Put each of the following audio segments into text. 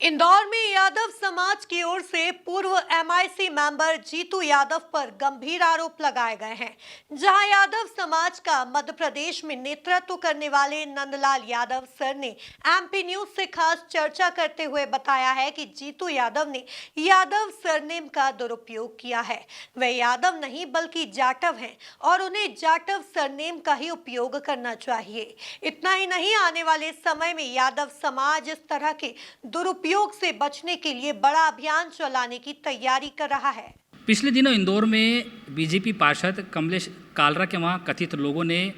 इंदौर में यादव समाज की ओर से पूर्व एमआईसी मेंबर जीतू यादव पर गंभीर आरोप लगाए गए हैं। जहां यादव समाज का मध्य प्रदेश में नेतृत्व करने वाले नंदलाल यादव सर ने एमपी न्यूज से खास चर्चा करते हुए बताया है कि जीतू यादव ने यादव सरनेम का दुरुपयोग किया है। वे यादव नहीं बल्कि जाटव हैं और उन्हें जाटव सरनेम का ही उपयोग करना चाहिए। इतना ही नहीं, आने वाले समय में यादव समाज इस तरह के दुरुपयोग से बचने के लिए बड़ा अभियान चलाने की तैयारी कर रहा है। पिछले दिनों इंदौर में बीजेपी पार्षद कमलेश कालरा के वहाँ कथित लोगों ने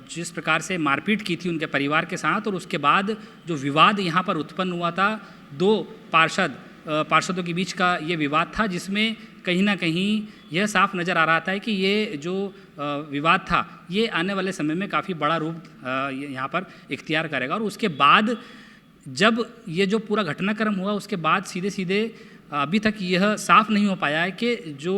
जिस प्रकार से मारपीट की थी उनके परिवार के साथ, और उसके बाद जो विवाद यहाँ पर उत्पन्न हुआ था, दो पार्षदों के बीच का ये विवाद था, जिसमें कहीं ना कहीं यह साफ नज़र आ रहा था कि ये जो विवाद था ये आने वाले समय में काफ़ी बड़ा रूप यहाँ पर इख्तियार करेगा। और उसके बाद जब ये जो पूरा घटनाक्रम हुआ उसके बाद सीधे सीधे अभी तक यह साफ नहीं हो पाया है कि जो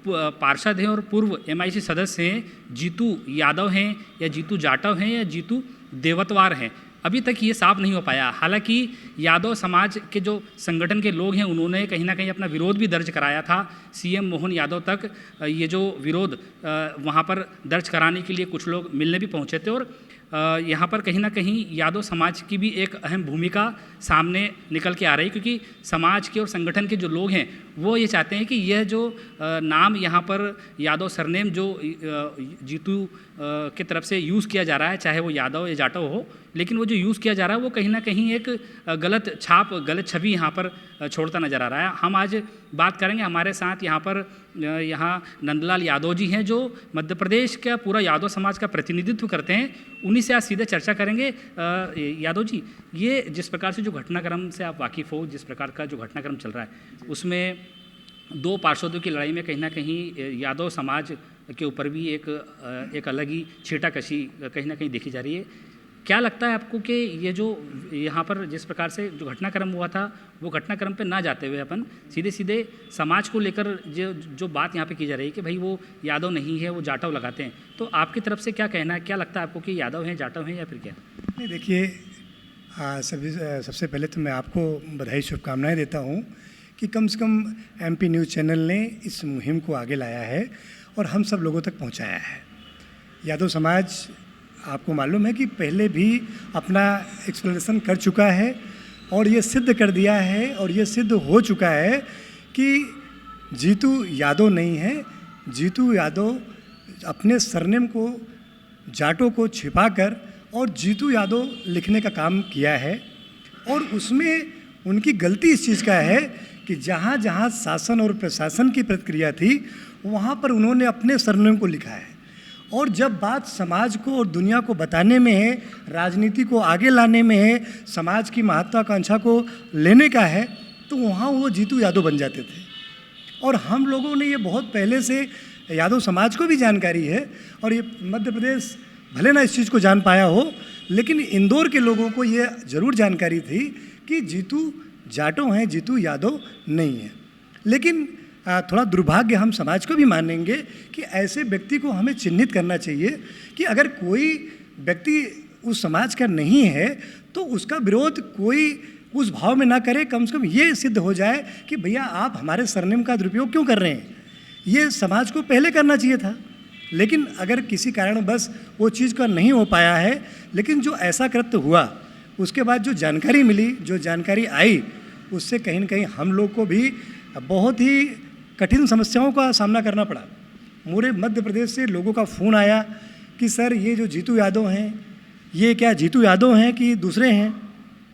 पार्षद हैं और पूर्व एमआईसी सदस्य हैं जीतू यादव हैं या जीतू जाटव हैं या जीतू देवतवार हैं। अभी तक ये साफ नहीं हो पाया। हालांकि यादव समाज के जो संगठन के लोग हैं उन्होंने कहीं ना कहीं अपना विरोध भी दर्ज कराया था। सीएम मोहन यादव तक ये जो विरोध वहाँ पर दर्ज कराने के लिए कुछ लोग मिलने भी पहुँचे थे, और यहाँ पर कहीं ना कहीं यादव समाज की भी एक अहम भूमिका सामने निकल के आ रही, क्योंकि समाज के और संगठन के जो लोग हैं वो ये चाहते हैं कि यह जो नाम यहाँ पर यादव सरनेम जो जीतू की तरफ से यूज़ किया जा रहा है, चाहे वो यादव या जाटव हो, लेकिन वो जो यूज़ किया जा रहा है वो कहीं ना कहीं एक गलत छाप, गलत छवि यहाँ पर छोड़ता नज़र आ रहा है। हम आज बात करेंगे, हमारे साथ यहाँ नंदलाल यादव जी हैं जो मध्य प्रदेश का पूरा यादव समाज का प्रतिनिधित्व करते हैं। उन्हीं से आज सीधे चर्चा करेंगे। यादव जी, ये जिस प्रकार से जो घटनाक्रम से आप वाकिफ़ हो, जिस प्रकार का जो घटनाक्रम चल रहा है उसमें दो पार्षदों की लड़ाई में कहीं ना कहीं यादव समाज के ऊपर भी एक अलग ही छींटाकशी कहीं ना कहीं देखी जा रही है। क्या लगता है आपको कि ये जो यहाँ पर जिस प्रकार से जो घटनाक्रम हुआ था वो घटनाक्रम पे ना जाते हुए अपन सीधे सीधे समाज को लेकर जो बात यहाँ पे की जा रही है कि भाई वो यादव नहीं है, वो जाटव लगाते हैं, तो आपकी तरफ से क्या कहना है? क्या लगता है आपको कि यादव हैं, जाटव हैं, या फिर क्या? नहीं, देखिए, सबसे पहले तो मैं आपको बधाई शुभकामनाएं देता हूँ कि कम से कम एमपी न्यूज़ चैनल ने इस मुहिम को आगे लाया है और हम सब लोगों तक पहुँचाया है। यादव समाज, आपको मालूम है कि पहले भी अपना एक्सप्लेनेशन कर चुका है और ये सिद्ध कर दिया है और ये सिद्ध हो चुका है कि जीतू यादव नहीं है। जीतू यादव अपने सरनेम को, जाटों को छिपाकर और जीतू यादव लिखने का काम किया है, और उसमें उनकी गलती इस चीज़ का है कि जहाँ जहाँ शासन और प्रशासन की प्रतिक्रिया थी वहाँ पर उन्होंने अपने सरनेम को लिखा है, और जब बात समाज को और दुनिया को बताने में है, राजनीति को आगे लाने में है, समाज की महत्वाकांक्षा को लेने का है, तो वहाँ वो जीतू यादव बन जाते थे। और हम लोगों ने ये बहुत पहले से, यादव समाज को भी जानकारी है, और ये मध्य प्रदेश भले ना इस चीज़ को जान पाया हो, लेकिन इंदौर के लोगों को ये ज़रूर जानकारी थी कि जीतू जाटव हैं, जीतू यादव नहीं है। लेकिन थोड़ा दुर्भाग्य हम समाज को भी मानेंगे कि ऐसे व्यक्ति को हमें चिन्हित करना चाहिए कि अगर कोई व्यक्ति उस समाज का नहीं है तो उसका विरोध कोई उस भाव में ना करे। कम से कम ये सिद्ध हो जाए कि भैया आप हमारे सरनेम का दुरुपयोग क्यों कर रहे हैं। ये समाज को पहले करना चाहिए था, लेकिन अगर किसी कारण बस वो चीज़ का नहीं हो पाया है, लेकिन जो ऐसा कृत्य हुआ उसके बाद जो जानकारी मिली, जो जानकारी आई, उससे कहीं ना कहीं हम लोग को भी बहुत ही कठिन समस्याओं का सामना करना पड़ा। पूरे मध्य प्रदेश से लोगों का फ़ोन आया कि सर ये जो जीतू यादव हैं, ये क्या जीतू यादव हैं कि दूसरे हैं?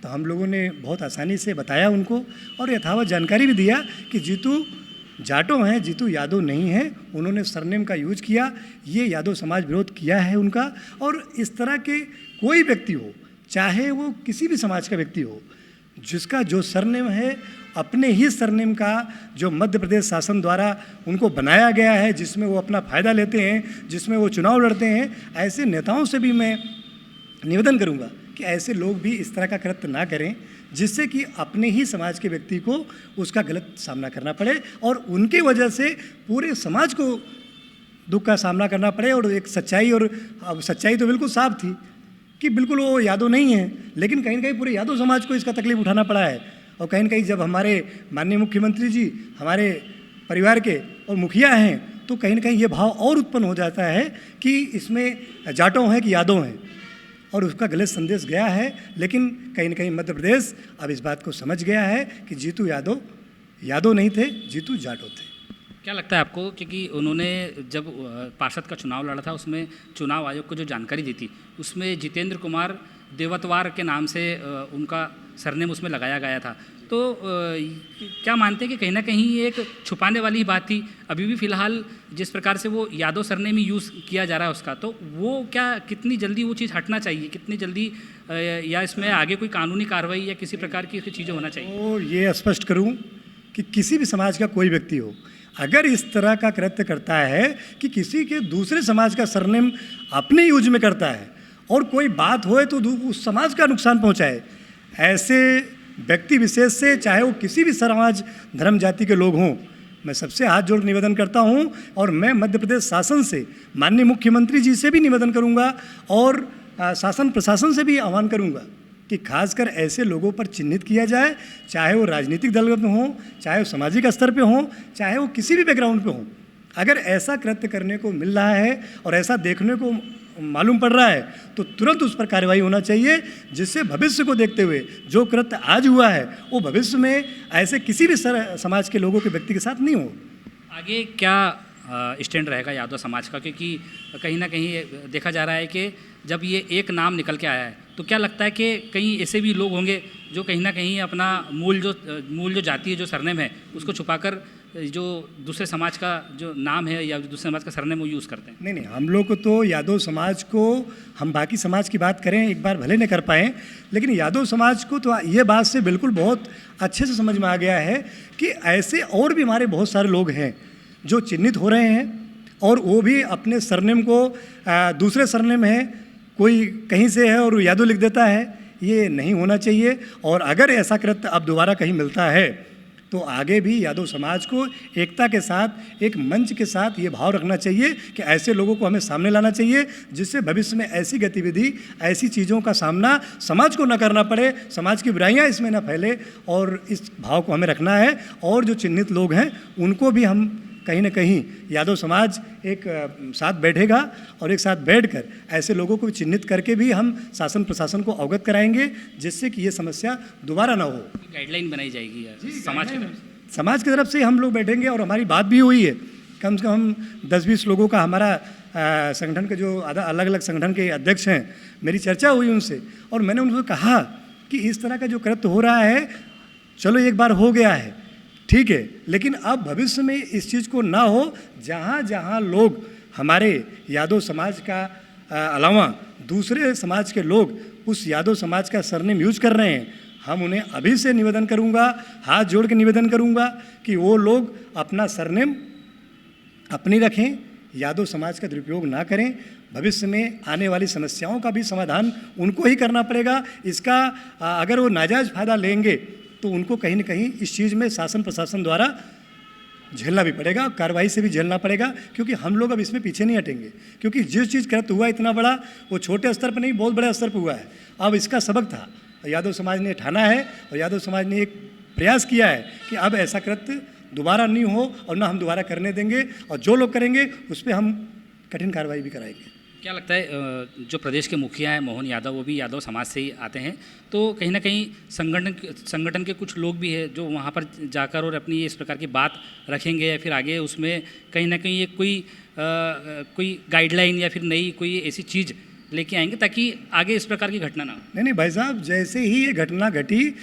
तो हम लोगों ने बहुत आसानी से बताया उनको और यथावत जानकारी भी दिया कि जीतू जाटव हैं, जीतू यादव नहीं हैं। उन्होंने सरनेम का यूज किया, ये यादव समाज विरोध किया है उनका। और इस तरह के कोई व्यक्ति हो, चाहे वो किसी भी समाज का व्यक्ति हो, जिसका जो सरनेम है अपने ही सरनेम का जो मध्य प्रदेश शासन द्वारा उनको बनाया गया है, जिसमें वो अपना फ़ायदा लेते हैं, जिसमें वो चुनाव लड़ते हैं, ऐसे नेताओं से भी मैं निवेदन करूंगा कि ऐसे लोग भी इस तरह का कृत्य ना करें, जिससे कि अपने ही समाज के व्यक्ति को उसका गलत सामना करना पड़े और उनकी वजह से पूरे समाज को दुख का सामना करना पड़े। और एक सच्चाई, और अब सच्चाई तो बिल्कुल साफ थी कि बिल्कुल वो यादव नहीं है, लेकिन कहीं ना कहीं पूरे यादव समाज को इसका तकलीफ उठाना पड़ा है। और कहीं न कहीं जब हमारे माननीय मुख्यमंत्री जी हमारे परिवार के और मुखिया हैं तो कहीं न कहीं ये भाव और उत्पन्न हो जाता है कि इसमें जाटों हैं कि यादव हैं, और उसका गलत संदेश गया है। लेकिन कहीं न कहीं मध्य प्रदेश अब इस बात को समझ गया है कि जीतू यादव यादव नहीं थे, जीतू जाटो थे। क्या लगता है आपको, क्योंकि उन्होंने जब पार्षद का चुनाव लड़ा था उसमें चुनाव आयोग को जो जानकारी दी थी उसमें जितेंद्र कुमार देवतवार के नाम से उनका सरनेम उसमें लगाया गया था, तो क्या मानते हैं कि कहीं ना कहीं ये एक छुपाने वाली बात थी? अभी भी फ़िलहाल जिस प्रकार से वो यादव सरनेम ही यूज़ किया जा रहा है उसका, तो वो क्या कितनी जल्दी वो चीज़ हटना चाहिए, कितनी जल्दी या इसमें आगे कोई कानूनी कार्रवाई या किसी प्रकार की चीज़ें होना चाहिए? तो ये स्पष्ट करूं कि किसी भी समाज का कोई व्यक्ति हो, अगर इस तरह का कृत्य करता है कि किसी के दूसरे समाज का सरनेम अपने यूज में करता है और कोई बात होए तो उस समाज का नुकसान पहुंचाए, ऐसे व्यक्ति विशेष से, चाहे वो किसी भी समाज धर्म जाति के लोग हों, मैं सबसे हाथ जोड़ निवेदन करता हूं। और मैं मध्य प्रदेश शासन से, माननीय मुख्यमंत्री जी से भी निवेदन करूंगा और शासन प्रशासन से भी आह्वान करूंगा कि खासकर ऐसे लोगों पर चिन्हित किया जाए, चाहे वो राजनीतिक दल में हों, चाहे वो सामाजिक स्तर पे हों, चाहे वो किसी भी बैकग्राउंड पे हों। अगर ऐसा कृत्य करने को मिल रहा है और ऐसा देखने को मालूम पड़ रहा है तो तुरंत उस पर कार्रवाई होना चाहिए, जिससे भविष्य को देखते हुए जो कृत्य आज हुआ है वो भविष्य में ऐसे किसी भी समाज के लोगों के व्यक्ति के साथ नहीं हो। आगे क्या स्टैंड रहेगा यादव समाज का, क्योंकि कहीं ना कहीं देखा जा रहा है कि जब ये एक नाम निकल के आया है तो क्या लगता है कि कहीं ऐसे भी लोग होंगे जो कहीं ना कहीं अपना मूल जो जातीय जो सरनेम है उसको छुपाकर जो दूसरे समाज का जो नाम है या दूसरे समाज का सरनेम वो यूज़ करते हैं? नहीं, हम लोग को तो यादव समाज को, हम बाकी समाज की बात करें एक बार भले न कर पाएँ, लेकिन यादव समाज को तो ये बात से बिल्कुल बहुत अच्छे से समझ में आ गया है कि ऐसे और भी हमारे बहुत सारे लोग हैं जो चिन्हित हो रहे हैं और वो भी अपने सरनेम को दूसरे सरनेम है, कोई कहीं से है और यादव लिख देता है। ये नहीं होना चाहिए। और अगर ऐसा कृत्य अब दोबारा कहीं मिलता है तो आगे भी यादव समाज को एकता के साथ, एक मंच के साथ ये भाव रखना चाहिए कि ऐसे लोगों को हमें सामने लाना चाहिए, जिससे भविष्य में ऐसी गतिविधि, ऐसी चीज़ों का सामना समाज को न करना पड़े, समाज की बुराइयां इसमें न फैले। और इस भाव को हमें रखना है। और जो चिन्हित लोग हैं उनको भी हम कहीं ना कहीं यादव समाज एक साथ बैठेगा और एक साथ बैठकर ऐसे लोगों को चिन्हित करके भी हम शासन प्रशासन को अवगत कराएंगे, जिससे कि ये समस्या दोबारा ना हो। गाइडलाइन बनाई जाएगी या समाज की तरफ से? समाज की तरफ से हम लोग बैठेंगे और हमारी बात भी हुई है। कम से कम हम 10-20 लोगों का, हमारा संगठन के जो अलग अलग संगठन के अध्यक्ष हैं, मेरी चर्चा हुई उनसे और मैंने उनको कहा कि इस तरह का जो कृत्य हो रहा है, चलो एक बार हो गया है, ठीक है, लेकिन अब भविष्य में इस चीज़ को ना हो। जहाँ जहाँ लोग हमारे यादव समाज का अलावा दूसरे समाज के लोग उस यादव समाज का सरनेम यूज कर रहे हैं, हम उन्हें अभी से निवेदन करूँगा, हाथ जोड़ के निवेदन करूँगा कि वो लोग अपना सरनेम अपनी रखें, यादव समाज का दुरुपयोग ना करें। भविष्य में आने वाली समस्याओं का भी समाधान उनको ही करना पड़ेगा। इसका अगर वो नाजायज़ फ़ायदा लेंगे तो उनको कहीं न कहीं इस चीज़ में शासन प्रशासन द्वारा झेलना भी पड़ेगा, कार्रवाई से भी झेलना पड़ेगा, क्योंकि हम लोग अब इसमें पीछे नहीं हटेंगे। क्योंकि जिस चीज़ कृत्य हुआ इतना बड़ा, वो छोटे स्तर पर नहीं, बहुत बड़े स्तर पर हुआ है। अब इसका सबक था, यादव समाज ने ठाना है और यादव समाज ने एक प्रयास किया है कि अब ऐसा कृत्य दोबारा नहीं हो और ना हम दोबारा करने देंगे, और जो लोग करेंगे उस पर हम कठिन कार्रवाई भी कराएंगे। क्या लगता है, जो प्रदेश के मुखिया हैं मोहन यादव, वो भी यादव समाज से ही आते हैं, तो कहीं ना कहीं संगठन के कुछ लोग भी हैं जो वहाँ पर जाकर और अपनी इस प्रकार की बात रखेंगे या फिर आगे उसमें कहीं ना कहीं एक कोई गाइडलाइन या फिर नई कोई ऐसी चीज़ लेके आएंगे ताकि आगे इस प्रकार की घटना ना हो? नहीं भाई साहब, जैसे ही ये घटना घटी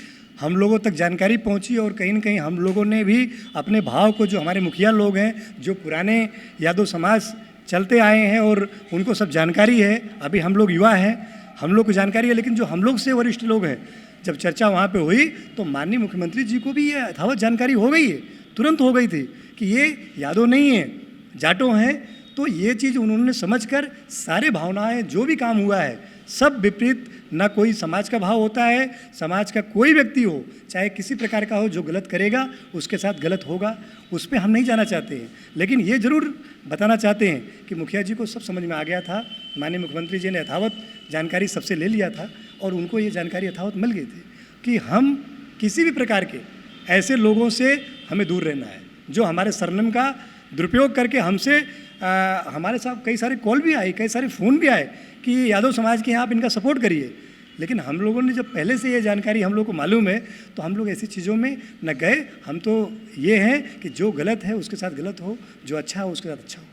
हम लोगों तक जानकारी पहुंची और कहीं न कहीं हम लोगों ने भी अपने भाव को, जो हमारे मुखिया लोग हैं, जो पुराने यादव समाज चलते आए हैं और उनको सब जानकारी है, अभी हम लोग युवा हैं, हम लोग को जानकारी है, लेकिन जो हम लोग से वरिष्ठ लोग हैं, जब चर्चा वहाँ पे हुई तो माननीय मुख्यमंत्री जी को भी ये यथावत जानकारी हो गई है, तुरंत हो गई थी कि ये यादव नहीं है, जाटो हैं। तो ये चीज़ उन्होंने समझकर सारे भावनाएं, जो भी काम हुआ है, सब विपरीत, ना कोई समाज का भाव होता है। समाज का कोई व्यक्ति हो, चाहे किसी प्रकार का हो, जो गलत करेगा उसके साथ गलत होगा, उस पर हम नहीं जाना चाहते हैं। लेकिन ये ज़रूर बताना चाहते हैं कि मुखिया जी को सब समझ में आ गया था, माननीय मुख्यमंत्री जी ने यथावत जानकारी सबसे ले लिया था और उनको ये जानकारी यथावत मिल गई थी कि हम किसी भी प्रकार के ऐसे लोगों से हमें दूर रहना है जो हमारे सरनेम का दुरुपयोग करके हमसे हमारे साथ कई सारे कॉल भी आए, कई सारे फ़ोन भी आए कि यादव समाज के यहाँ आप इनका सपोर्ट करिए। लेकिन हम लोगों ने जब पहले से ये जानकारी हम लोग को मालूम है तो हम लोग ऐसी चीज़ों में न गए। हम तो ये हैं कि जो गलत है उसके साथ गलत हो, जो अच्छा हो उसके साथ अच्छा हो।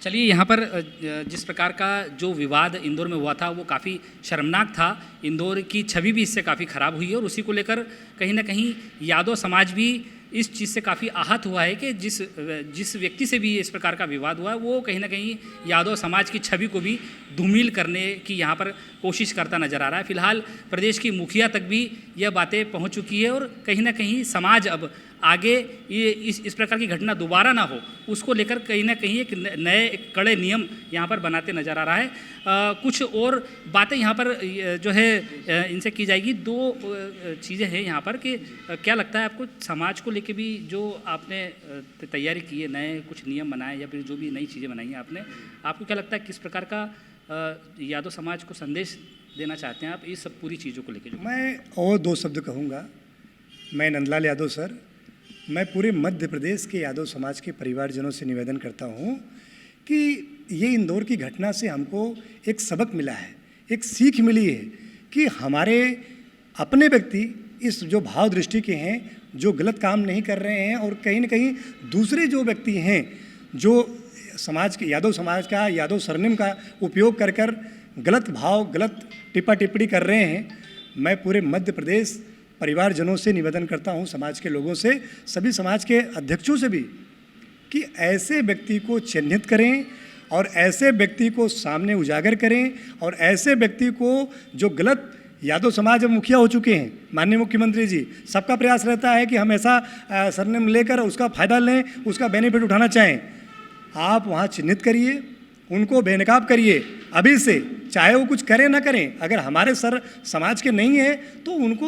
चलिए, यहाँ पर जिस प्रकार का जो विवाद इंदौर में हुआ था वो काफ़ी शर्मनाक था। इंदौर की छवि भी इससे काफ़ी ख़राब हुई है और उसी को लेकर कहीं ना कहीं यादव समाज भी इस चीज़ से काफ़ी आहत हुआ है कि जिस व्यक्ति से भी इस प्रकार का विवाद हुआ है वो कहीं ना कहीं यादव समाज की छवि को भी धूमिल करने की यहाँ पर कोशिश करता नज़र आ रहा है। फिलहाल प्रदेश की मुखिया तक भी यह बातें पहुँच चुकी है और कहीं ना कहीं समाज अब आगे ये इस प्रकार की घटना दोबारा ना हो उसको लेकर कहीं ना कहीं एक नए एक कड़े नियम यहाँ पर बनाते नज़र आ रहा है। कुछ और बातें यहाँ पर जो है इनसे की जाएगी। दो चीज़ें हैं यहाँ पर कि क्या लगता है आपको समाज को लेके भी जो आपने तैयारी की है, नए कुछ नियम बनाए या फिर जो भी नई चीज़ें बनाई हैं आपने, आपको क्या लगता है किस प्रकार का यादव समाज को संदेश देना चाहते हैं आप इस सब पूरी चीज़ों को लेकर? मैं और दो शब्द कहूँगा। मैं नंदलाल यादव सर, मैं पूरे मध्य प्रदेश के यादव समाज के परिवारजनों से निवेदन करता हूँ कि ये इंदौर की घटना से हमको एक सबक मिला है, एक सीख मिली है कि हमारे अपने व्यक्ति इस जो भाव दृष्टि के हैं, जो गलत काम नहीं कर रहे हैं और कहीं न कहीं दूसरे जो व्यक्ति हैं जो समाज के यादव समाज का यादव सरनेम का उपयोग कर कर गलत भाव, गलत टिप्पा टिप्पणी कर रहे हैं। मैं पूरे मध्य प्रदेश परिवारजनों से निवेदन करता हूं, समाज के लोगों से, सभी समाज के अध्यक्षों से भी, कि ऐसे व्यक्ति को चिन्हित करें और ऐसे व्यक्ति को सामने उजागर करें और ऐसे व्यक्ति को जो गलत यादव समाज अब मुखिया हो चुके हैं, माननीय मुख्यमंत्री जी, सबका प्रयास रहता है कि हम ऐसा सरनेम लेकर उसका फ़ायदा लें, उसका बेनिफिट उठाना चाहें। आप वहाँ चिन्हित करिए, उनको बेनकाब करिए अभी से, चाहे वो कुछ करें ना करें। अगर हमारे सर समाज के नहीं है तो उनको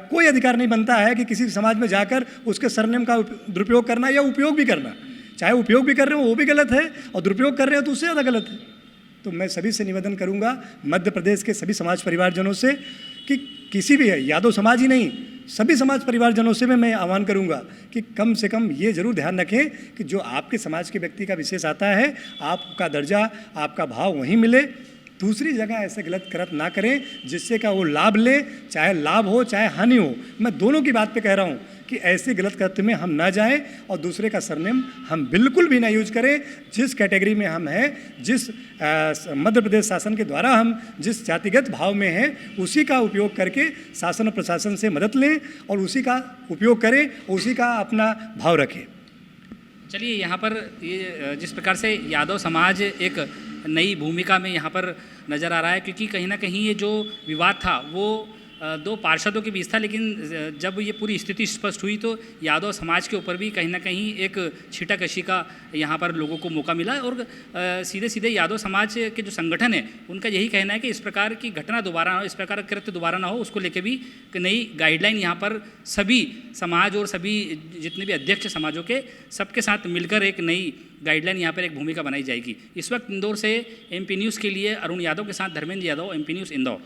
कोई अधिकार नहीं बनता है कि किसी समाज में जाकर उसके सरनेम का दुरुपयोग करना या उपयोग भी करना। चाहे उपयोग भी कर रहे हो वो भी गलत है और दुरुपयोग कर रहे हो तो उससे ज़्यादा गलत है। तो मैं सभी से निवेदन करूंगा, मध्य प्रदेश के सभी समाज परिवारजनों से, कि किसी भी यादव समाज ही नहीं, सभी समाज परिवारजनों से मैं आह्वान करूंगा कि कम से कम ये जरूर ध्यान रखें कि जो आपके समाज के व्यक्ति का विशेष आता है, आपका दर्जा, आपका भाव वहीं मिले। दूसरी जगह ऐसे गलत करत ना करें जिससे का वो लाभ ले, चाहे लाभ हो चाहे हानि हो। मैं दोनों की बात पे कह रहा हूँ कि ऐसे गलत कृत्य में हम ना जाएं और दूसरे का सरनेम हम बिल्कुल भी ना यूज करें। जिस कैटेगरी में हम हैं, जिस मध्य प्रदेश शासन के द्वारा हम जिस जातिगत भाव में हैं, उसी का उपयोग करके शासन और प्रशासन से मदद लें और उसी का उपयोग करें, उसी का अपना भाव रखें। चलिए, यहाँ पर ये जिस प्रकार से यादव समाज एक नई भूमिका में यहाँ पर नज़र आ रहा है, क्योंकि कहीं ना कहीं ये जो विवाद था वो दो पार्षदों के बीच था, लेकिन जब ये पूरी स्थिति स्पष्ट हुई तो यादव समाज के ऊपर भी कहीं ना कहीं एक छीटाकशी का यहाँ पर लोगों को मौका मिला। और सीधे सीधे यादव समाज के जो संगठन है उनका यही कहना है कि इस प्रकार की घटना दोबारा ना हो, इस प्रकार का कृत्य दोबारा ना हो, उसको लेके भी नई गाइडलाइन यहाँ पर सभी समाज और सभी जितने भी अध्यक्ष समाजों के सबके साथ मिलकर एक नई गाइडलाइन यहाँ पर एक भूमिका बनाई जाएगी। इस वक्त इंदौर से MP न्यूज़ के लिए अरुण यादव के साथ धर्मेंद्र यादव, MP न्यूज़ इंदौर।